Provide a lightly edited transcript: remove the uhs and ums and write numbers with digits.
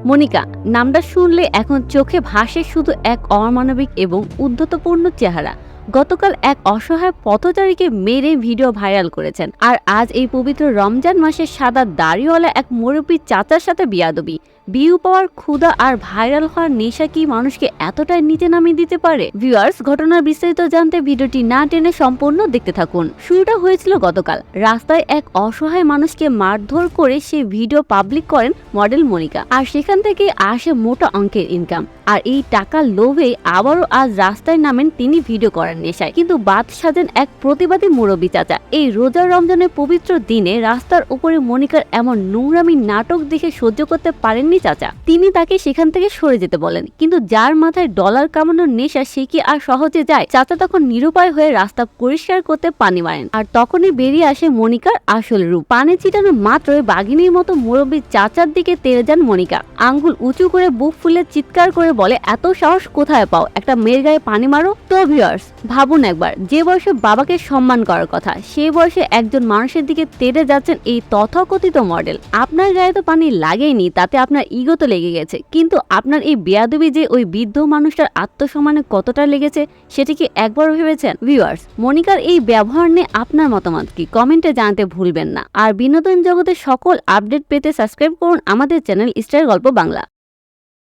মনিকা নামটা শুনলে এখন চোখে ভাসে শুধু এক অমানবিক এবং উদ্ধতপূর্ণ চেহারা। গতকাল এক অসহায় পথচারীকে মেরে ভিডিও ভাইরাল করেছেন, আর আজ এই পবিত্র রমজান মাসে সাদা দাড়িওয়ালা এক মুরব্বী চাচার সাথে বিয়াদবি। ভিউ পাওয়ার ক্ষুধা আর ভাইরাল হওয়ার নেশা কি মানুষকে এতটাই নিচে নামিয়ে দিতে পারে? ভিউয়ার্স, ঘটনার বিস্তারিত জানতে ভিডিওটি না টেনে সম্পূর্ণ দেখতে থাকুন। শুরুটা হয়েছিল গতকাল। রাস্তায় এক অসহায় মানুষকে মারধর করে সে ভিডিও পাবলিক করেন মডেল মনিকা, আর সেখান থেকে আসে মোটা অঙ্কের ইনকাম। আর এই টাকার লোভে আবারও আজ রাস্তায় নামেন তিনি ভিডিও করার নেশায়। কিন্তু বাদ সাজেন এক প্রতিবাদী মুরব্বী চাচা। এই রোজা রমজানের পবিত্র দিনে রাস্তার উপরে মনিকার এমন নোংরামি নাটক দেখে সহ্য করতে পারেননি চাচা। তিনি তাকে সেখান থেকে সরে যেতে বলেন, কিন্তু যার মাথায় ডলার কামানোর নেশা সে কি আর সহজে যায়? চাচা তখন নিরুপায় হয়ে রাস্তা পরিষ্কার করতে পানি মারেন, আর তখনই বেরিয়ে আসে মনিকার আসল রূপ। পানি ছিটানো মাত্রই বাঘিনীর মতো মুরব্বী চাচার দিকে তেড়ে যান মনিকা। আঙ্গুল উঁচু করে বুক ফুলে চিৎকার করে বলে, এত সাহস কোথায় পাও? একটা মেয়ের গায়ে পানি মারো? তো ভিউয়ার্স, ভাবুন একবার, যে বয়সে বাবাকে সম্মান করার কথা সেই বয়সে একজন মানুষের দিকে তেড়ে যাচ্ছেন এই তথাকথিত মডেল। আপনার গায়ে তো পানি লাগেনি, তাতে আপনার ইগো তো লেগে গেছে, কিন্তু আপনার এই বেয়াদবি যে ওই বৃদ্ধ মানুষটার আত্মসম্মানে কতটা লেগেছে সেটি কি একবার ভেবেছেন? ভিউয়ার্স, মনিকার এই ব্যবহার নিয়ে আপনার মতামত কি কমেন্টে জানাতে ভুলবেন না। আর বিনোদন জগতের সকল আপডেট পেতে সাবস্ক্রাইব করুন আমাদের চ্যানেল স্টার গল্প বাংলা।